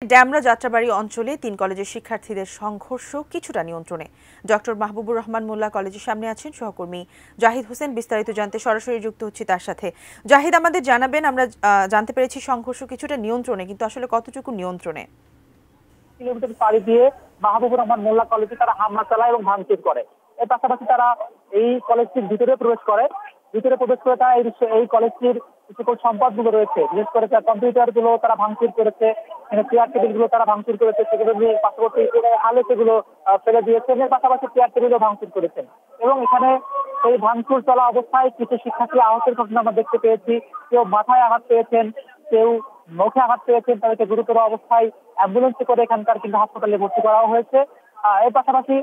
ড্যামরা যাত্রাবাড়ী অঞ্চলে ৩ কলেজের শিক্ষার্থীদের সংঘর্ষ কিছুটা নিয়ন্ত্রণে। ডক্টর মাহবুবুর রহমান মোল্লা কলেজের সামনে আছেন সহকর্মী জাহিদ হোসেন। বিস্তারিত জানতে সরাসরি যুক্ত হচ্ছি তার সাথে। জাহিদ, আমাদের জানাবেন, আমরা জানতে পেরেছি সংঘর্ষ কিছুটা নিয়ন্ত্রণে, কিন্তু আসলে কতটুকু নিয়ন্ত্রণে? কিলোমিটার পাড়ি দিয়ে মাহবুবুর রহমান মোল্লা কলেজে তারা হামলা চালায় এবং ভাঙচুর করে। এর পাশাপাশি তারা এই কলেজটির ভিতরে প্রবেশ করে। তারা এই কলেজটির সকল সম্পদগুলো রয়েছে, বিশেষ করে কম্পিউটার গুলো তারা ভাঙচুর করেছে, চেয়ার টেবিল গুলো তারা ভাঙচুর করেছে, সেগুলো নিয়ে পাশাপাশি হালে সেগুলো ফেলে দিয়েছেন। এর পাশাপাশি চেয়ার টেবিলও ভাঙচুর করেছেন এবং এখানে এই ভাঙচুর চলা অবস্থায় কিছু শিক্ষার্থী আহতের ঘটনা আমরা দেখতে পেয়েছি। কেউ মাথায় আঘাত পেয়েছেন, কেউ মুখে আঘাত পেয়েছেন, তাদেরকে গুরুতর অবস্থায় অ্যাম্বুলেন্সে করে এখানকার কিন্তু হাসপাতালে ভর্তি করা হয়েছে। এর পাশাপাশি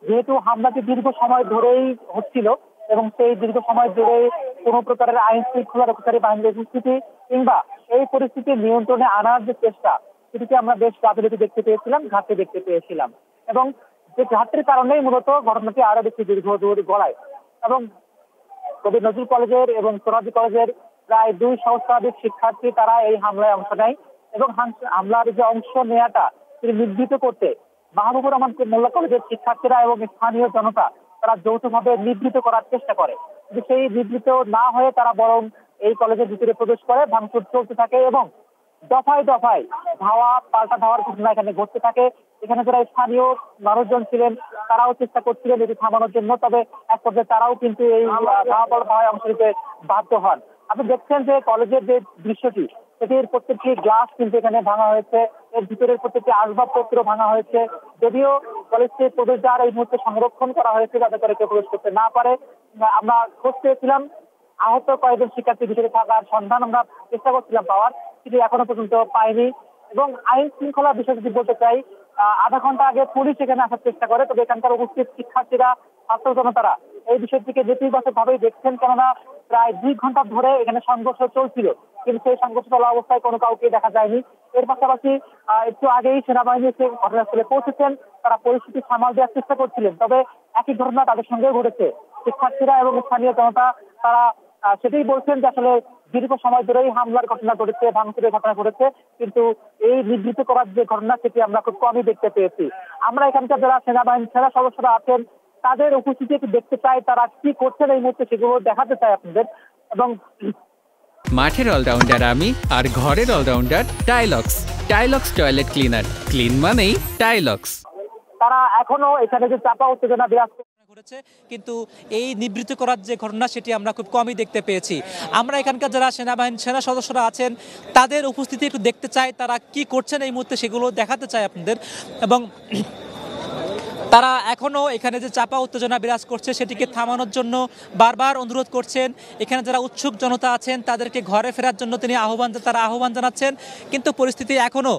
যেহেতু হামলাটি দীর্ঘ সময় ধরেই হচ্ছিল এবং সেই দীর্ঘ সময় ধরে কোনো প্রকারের আইন শৃঙ্খলা রক্ষাকারী বাহিনীর উপস্থিতি কিংবা এই পরিস্থিতি নিয়ন্ত্রণে আনার যে চেষ্টা, সেটিকে আমরা বেশ গাফিলতি দেখতে পেয়েছিলাম এবং যে ঘাটতির কারণেই মূলত ঘটনাটি আরো বেশি দীর্ঘ গড়ায়। এবং কবি নজরুল কলেজের এবং সোনাদি কলেজের প্রায় 2 সহস্রাধিক শিক্ষার্থী তারা এই হামলায় অংশ নেয় এবং হামলার যে অংশ নেওয়াটা তিনি নিবৃত্ত করতে মাহবুবুর রহমান মোল্লা কলেজের শিক্ষার্থীরা এবং স্থানীয় জনতা তারা যৌথভাবে নিবৃত্ত করার চেষ্টা করে, কিন্তু সেই নিবৃত্ত না হয়ে তারা বরং এই কলেজের ভিতরে প্রবেশ করে ভাঙচুর চলতে থাকে এবং দফায় দফায় পাল্টা ধাওয়ার ঘটনা এখানে ঘটতে থাকে। এখানে যারা স্থানীয় মানুষজন ছিলেন তারাও চেষ্টা করছিলেন এটি থামানোর জন্য, তবে এক পর্যায়ে তারাও কিন্তু এই ধাওয়ায় অংশ নিতে বাধ্য হন। আপনি দেখছেন যে কলেজের যে দৃশ্যটি, সেটির প্রত্যেকটি গ্লাস কিন্তু এখানে ভাঙা হয়েছে, এর ভিতরের প্রত্যেকটি আসবাবপত্র ভাঙা হয়েছে। যদিও কলেজকে প্রবেশ দ্বার এই মুহূর্তে সংরক্ষণ করা হয়েছে যাতে করে কেউ প্রবেশ করতে না পারে। আমরা খোঁজ পেয়েছিলাম আহত কয়েকজন শিক্ষার্থী ভিতরে থাকার সন্ধান আমরা চেষ্টা করছিলাম পাওয়ার, কিন্তু এখনো পর্যন্ত পাইনি। এবং আইন শৃঙ্খলা বিষয় যদি বলতে চাই, আধা ঘন্টা আগে পুলিশ এখানে আসার চেষ্টা করে, তবে এখানকার উপস্থিত শিক্ষার্থীরা, ছাত্র জনতারা এই বিষয়টিকে নেতিবাচক ভাবেই দেখছেন, কেননা প্রায় 2 ঘন্টা ধরে এখানে সংঘর্ষ চলছিল, কিন্তু সেই সংঘর্ষ চলা অবস্থায় কোনো কাউকে দেখা যায়নি। এর পাশাপাশি একটু আগেই সেনাবাহিনী এসে ঘটনাস্থলে পৌঁছেছেন, তারা পরিস্থিতি সামাল দেওয়ার চেষ্টা করছিলেন, তবে একই ঘটনা তাদের সঙ্গে ঘটেছে। শিক্ষার্থীরা এবং স্থানীয় জনতা তারা সেটাই বলছেন যে আসলে দীর্ঘ সময় ধরেই হামলার ঘটনা ঘটেছে, ভাঙচুরের ঘটনা ঘটেছে, কিন্তু এই নিবৃত্ত করার যে ঘটনা সেটি আমরা খুব কমই দেখতে পেয়েছি। আমরা এখানকার যারা সেনা সদস্যরা আছেন তাদের উপস্থিতি একটু দেখতে চাই, তারা কি করছেন এই মুহূর্তে সেগুলো দেখাতে চাই আপনাদের। এবং মাঠের অলরাউন্ডার আমি, আর ঘরের all rounder Tylox. Tylox toilet cleaner, clean মানেই টাইলক্স। তারা এখনো এখানে যে চাপা উত্তেজনা বিরাজ করেছে, কিন্তু এই নিবৃত্ত করার যে ঘটনা সেটি আমরা খুব কমই দেখতে পেয়েছি। আমরা এখানকার যারা সেনা সদস্যরা আছেন তাদের উপস্থিতি একটু দেখতে চাই, তারা কি করছেন এই মুহূর্তে সেগুলো দেখাতে চাই আপনাদের। এবং তারা এখনও এখানে যে চাপা উত্তেজনা বিরাজ করছে সেটিকে থামানোর জন্য বারবার অনুরোধ করছেন। এখানে যারা উৎসুক জনতা আছেন তাদেরকে ঘরে ফেরার জন্য তারা আহ্বান জানাচ্ছেন, কিন্তু পরিস্থিতি এখনও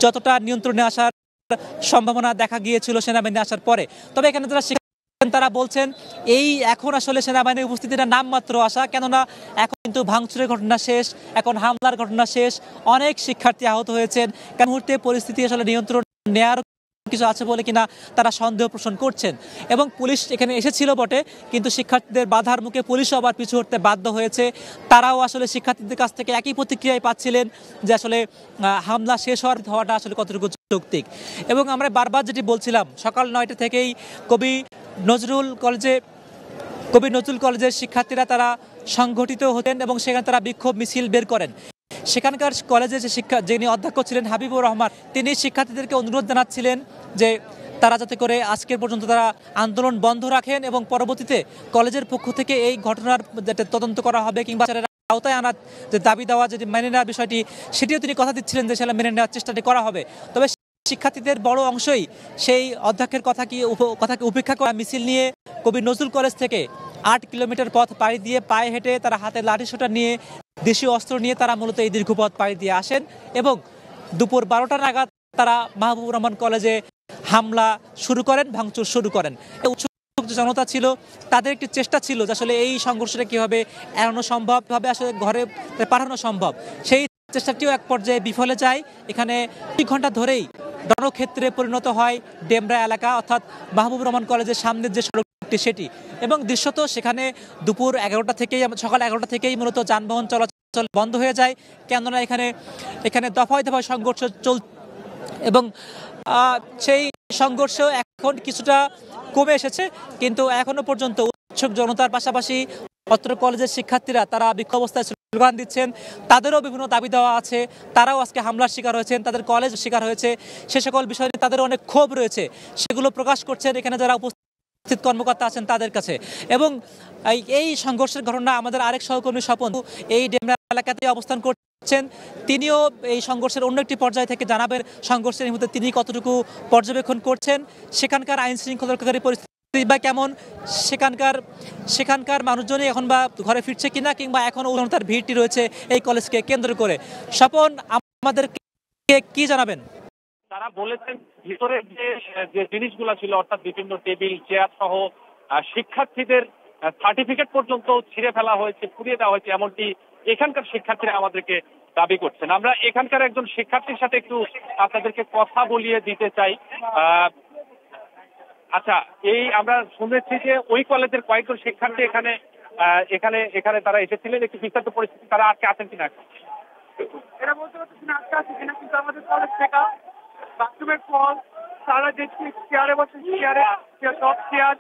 যতটা নিয়ন্ত্রণে আসার সম্ভাবনা দেখা গিয়েছিল সেনাবাহিনী আসার পরে। তবে এখানে যারা তারা বলছেন এই এখন আসলে সেনাবাহিনীর উপস্থিতিটা নামমাত্র আসা, কেননা এখন কিন্তু ভাঙচুরের ঘটনা শেষ, এখন হামলার ঘটনা শেষ, অনেক শিক্ষার্থী আহত হয়েছেন। কারণ মুহূর্তে পরিস্থিতি আসলে নিয়ন্ত্রণ নেওয়ার কিছু আছে বলে কিনা তারা সন্দেহ পোষণ করছেন। এবং পুলিশ এখানে এসেছিল বটে, কিন্তু শিক্ষার্থীদের বাধার মুখে পুলিশও আবার পিছু হটতে বাধ্য হয়েছে। তারাও আসলে শিক্ষার্থীদের কাছ থেকে একই প্রতিক্রিয়ায় পাচ্ছিলেন যে আসলে হামলা শেষ হওয়াটা আসলে কতটুকু যৌক্তিক। এবং আমরা বারবার যেটি বলছিলাম, সকাল 9টা থেকেই কবি নজরুল কলেজের শিক্ষার্থীরা তারা সংগঠিত হতেন এবং সেখানে তারা বিক্ষোভ মিছিল বের করেন। সেখানকার কলেজে যিনি অধ্যক্ষ ছিলেন হাবিবুর রহমান, তিনি শিক্ষার্থীদেরকে অনুরোধ জানাচ্ছিলেন যে তারা যাতে করে আজকের পর্যন্ত তারা আন্দোলন বন্ধ রাখেন এবং পরবর্তীতে কলেজের পক্ষ থেকে এই ঘটনার তদন্ত করা হবে কিংবা আওতায় আনার যে দাবি দেওয়া, যে মেনে নেওয়ার বিষয়টি, সেটিও তিনি কথা দিচ্ছিলেন যে সেটা মেনে নেওয়ার চেষ্টাটি করা হবে। তবে শিক্ষার্থীদের বড় অংশই সেই অধ্যক্ষের কথাকে উপেক্ষা করা মিছিল নিয়ে কবি নজরুল কলেজ থেকে 8 কিলোমিটার পথ পাড়ি দিয়ে পায়ে হেঁটে তারা হাতে লাঠিসোঁটা নিয়ে, দেশীয় অস্ত্র নিয়ে তারা মূলত এই দীর্ঘ পথ পাড়ি দিয়ে আসেন এবং দুপুর 12টা নাগাদ তারা মাহবুবুর রহমান কলেজে হামলা শুরু করেন, ভাঙচুর শুরু করেন। উৎসুক জনতা ছিল, তাদের একটি চেষ্টা ছিল যে আসলে এই সংঘর্ষটা কীভাবে এড়ানো সম্ভব, ভাবে আসলে ঘরে পাঠানো সম্ভব। সেই চেষ্টাটিও এক পর্যায়ে বিফলে যায়। এখানে 2 ঘন্টা ধরেই রণক্ষেত্রে পরিণত হয় ডেমরা এলাকা, অর্থাৎ মাহবুবুর রহমান কলেজের সামনের যে সড়কটি সেটি। এবং দৃশ্যত সেখানে সকাল 11টা থেকেই মূলত যানবাহন চলাচল চলাচল বন্ধ হয়ে যায়, কেননা এখানে দফায় দফায় সংঘর্ষ এবং সেই সংঘর্ষ এখন কিছুটা কমে এসেছে, কিন্তু এখনো পর্যন্ত উৎসুক জনতার পাশাপাশি অত্র কলেজের শিক্ষার্থীরা তারা বিক্ষোভ অবস্থায় স্লোগান দিচ্ছেন। তাদেরও বিভিন্ন দাবি দেওয়া আছে, তারাও আজকে হামলার শিকার হয়েছেন, তাদের কলেজ শিকার হয়েছে, সে সকল বিষয় নিয়ে তাদের অনেক ক্ষোভ রয়েছে, সেগুলো প্রকাশ করছেন এখানে যারা উপস্থিত কর্মকর্তা আছেন তাদের কাছে। এবং এই সংঘর্ষের ঘটনা আমাদের আরেক সহকর্মী স্বপন এই ডেমরা এলাকাতে অবস্থান করছেন, তিনিও এই সংঘর্ষের অন্য একটি পর্যায় থেকে জানাবেন সংঘর্ষের মধ্যে তিনি কতটুকু পর্যবেক্ষণ করছেন, সেখানকার আইন শৃঙ্খলাকারী পরিস্থিতি বা কেমন, সেখানকার মানুষজনই এখন বা ঘরে ফিরছে কিনা, কিংবা এখনো জনতার ভিড়টি রয়েছে এই কলেজকে কেন্দ্র করে। স্বপন, আমাদেরকে কি জানাবেন? তারা বলেছেন ভিতরে যে জিনিসগুলো ছিল, অর্থাৎ বিভিন্ন টেবিল চেয়ার সহ শিক্ষার্থীদের সার্টিফিকেট পর্যন্ত ছিঁড়ে ফেলা হয়েছে, পুড়িয়ে দেওয়া হয়েছে, এমনটি এখানকার শিক্ষার্থীরা আমাদেরকে দাবি করছেন। আমরা এখানকার একজন শিক্ষার্থীর সাথে একটু আপনাদেরকে কথা বলিয়ে দিতে চাই। আচ্ছা, আমরা শুনেছি যে ওই কলেজের কয়েকজন শিক্ষার্থী এখানে তারা এসেছিলেন, একটু বিস্তারিত পরিস্থিতি তারা আজকে আছেন কিনা? এরা বলতে পারছি না আজকে আছে কিনা, কিন্তু আমাদের কলেজ থেকে বাথরুমের ফল তারা যে চেয়ারে বসে, সব চেয়ার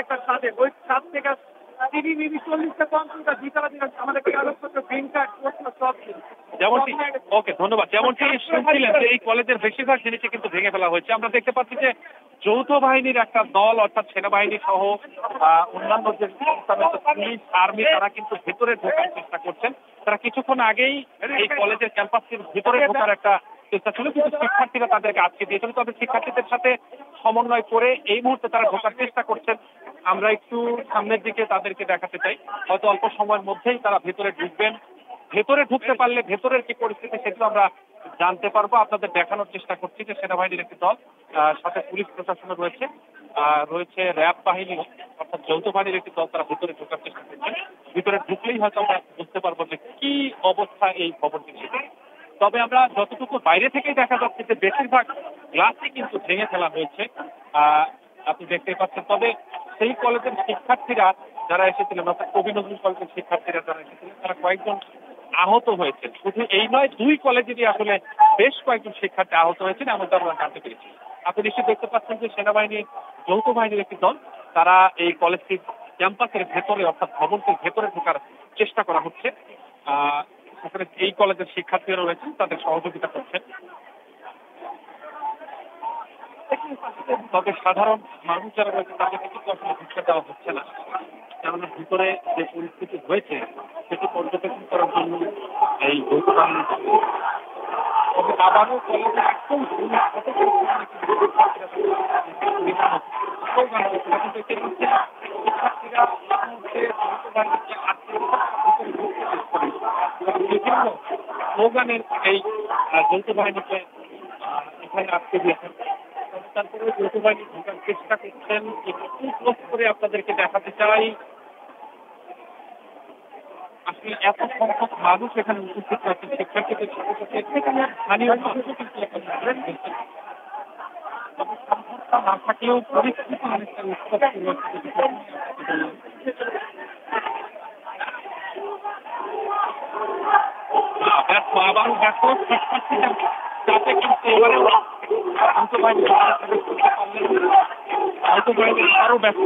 একটা ছাদে, ওই ছাদ থেকে টিভি 40টা কম্পিউটার দ্বিতলা দিন আমাদের কাগজপত্র গ্রিন কার্ড সব ছিল। যেমনটি ওকে ধন্যবাদ, যেমনটি শুনছিলেন যে এই কলেজের বেশিরভাগ জিনিসই কিন্তু ভেঙে ফেলা হয়েছে। আমরা দেখতে পাচ্ছি যে যৌথ বাহিনীর একটা দল, অর্থাৎ সেনাবাহিনী সহ অন্যান্য যে পুলিশ আর্মি, তারা কিন্তু ভেতরে ঢোকার চেষ্টা করছেন। তারা কিছুক্ষণ আগেই এই কলেজের ক্যাম্পাসের ভিতরে ঢোকার একটা চেষ্টা ছিল, কিন্তু শিক্ষার্থীরা তাদেরকে আটকে দিয়েছিল। তবে শিক্ষার্থীদের সাথে সমন্বয় করে এই মুহূর্তে তারা ঢোকার চেষ্টা করছেন। আমরা একটু সামনের দিকে তাদেরকে দেখাতে চাই, হয়তো অল্প সময়ের মধ্যেই তারা ভেতরে ঢুকবেন। ভেতরে ঢুকতে পারলে ভেতরের কি পরিস্থিতি সেগুলো আমরা জানতে পারবো। আপনাদের দেখানোর চেষ্টা করছি যে সেনাবাহিনীর একটি দল, সাথে পুলিশ প্রশাসন রয়েছে র্যাব বাহিনী, অর্থাৎ যৌথ বাহিনীর একটি দল, তারা ভেতরে ঢোকার চেষ্টা করছেন। ভিতরে ঢুকলেই হয়তো আমরা বুঝতে পারবো যে কি অবস্থা এই ভবনটির। তবে আমরা যতটুকু বাইরে থেকেই দেখা যাচ্ছে যে বেশিরভাগ গ্লাসই কিন্তু ভেঙে ফেলা হয়েছে, আপনি দেখতে পাচ্ছেন। তবে সেই কলেজের শিক্ষার্থীরা যারা এসেছিলেন, অর্থাৎ কবি নজরুল কলেজের শিক্ষার্থীরা যারা এসেছিলেন, তারা কয়েকজন আহত হয়েছেন। শুধু এই নয়, দুই কলেজেরই আসলে বেশ কয়েকজন শিক্ষার্থী আহত হয়েছেন, এমনটা আমরা জানতে পেরেছি। আপনি নিশ্চয়ই দেখতে পাচ্ছেন যে সেনাবাহিনীর যৌথ বাহিনীর একটি দল, তারা এই কলেজটির ক্যাম্পাসের ভেতরে, অর্থাৎ ভবনটির ভেতরে ঢোকার চেষ্টা করা হচ্ছে। সেখানে এই কলেজের শিক্ষার্থীরা রয়েছেন, তাদের সহযোগিতা করছেন। তবে সাধারণ মানুষ যারা রয়েছে তাদেরকে কিন্তু আসলে ঢুকতে দেওয়া হচ্ছে না, কেননা ভিতরে যে পরিস্থিতি হয়েছে সেটি পর্যবেক্ষণ করার জন্য এই যৌথ বাহিনী। তবে আবারও কলেজের একদম স্লোগানের এই যৌথ বাহিনীকে এখানে আটকে দিয়েছেন। তারপরে যৌথ বাহিনী ঢোকার চেষ্টা করছেন। একটু ক্লোজ করে আপনাদেরকে দেখাতে চাই, আসলে এত সংখ্যক মানুষ এখানে উপস্থিত আছেন, শিক্ষার্থীদের সাথে সাথে স্থানীয় মানুষও কিন্তু না থাকলেও পরিস্থিতি অনেকটা উত্তপ্ত আবারও ব্যস্ত শিক্ষার্থীরা যাতে কিন্তু এবারে আরো ব্যস্ত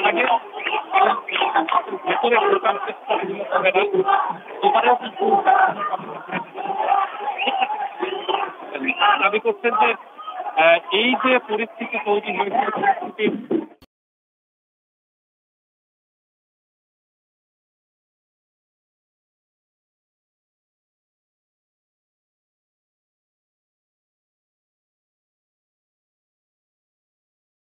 আগে ভেতরে ঢোকার চেষ্টা হবে না, এবারেও কিন্তু দাবি করছেন যে এই যে পরিস্থিতি তৈরি হয়েছে, পরিস্থিতির